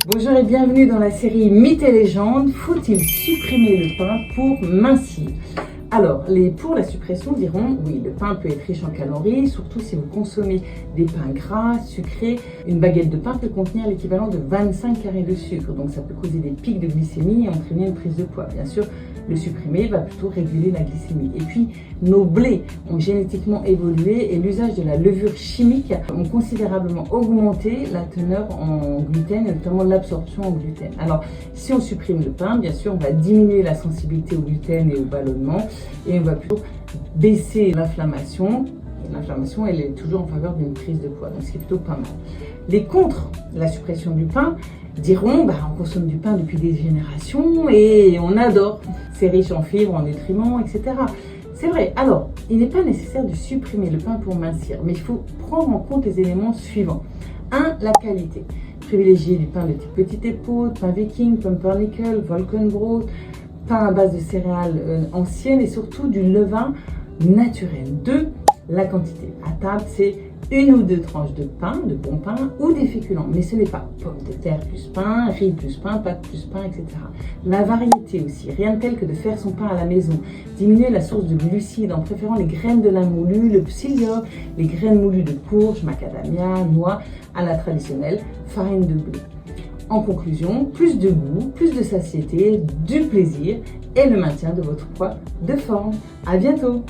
Bonjour et bienvenue dans la série Mythes et légendes. Faut-il supprimer le pain pour mincir? Alors, pour la suppression diront, oui, le pain peut être riche en calories, surtout si vous consommez des pains gras, sucrés. Une baguette de pain peut contenir l'équivalent de 25 carrés de sucre, donc ça peut causer des pics de glycémie et entraîner une prise de poids. Bien sûr, le supprimer va plutôt réguler la glycémie. Et puis, nos blés ont génétiquement évolué et l'usage de la levure chimique ont considérablement augmenté la teneur en gluten et notamment l'absorption en gluten. Alors, si on supprime le pain, bien sûr, on va diminuer la sensibilité au gluten et au ballonnement et on va plutôt baisser l'inflammation. L'inflammation, elle est toujours en faveur d'une prise de poids, donc c'est plutôt pas mal. Les contre la suppression du pain diront, on consomme du pain depuis des générations et on adore. C'est riche en fibres, en nutriments, etc. C'est vrai. Alors, il n'est pas nécessaire de supprimer le pain pour mincir, mais il faut prendre en compte les éléments suivants. 1. La qualité. Privilégier du pain de type petite épaule, pain viking, pumpernickel, Volkenbrot, pain à base de céréales anciennes et surtout du levain naturel. 2. La quantité. À table, c'est 1 ou 2 tranches de pain, de bon pain ou des féculents. Mais ce n'est pas pommes de terre plus pain, riz plus pain, pâtes plus pain, etc. La variété aussi. Rien de tel que de faire son pain à la maison. Diminuer la source de glucides en préférant les graines de lin moulu, le psyllium, les graines moulues de courge, macadamia, noix, à la traditionnelle farine de blé. En conclusion, plus de goût, plus de satiété, du plaisir et le maintien de votre poids de forme. À bientôt!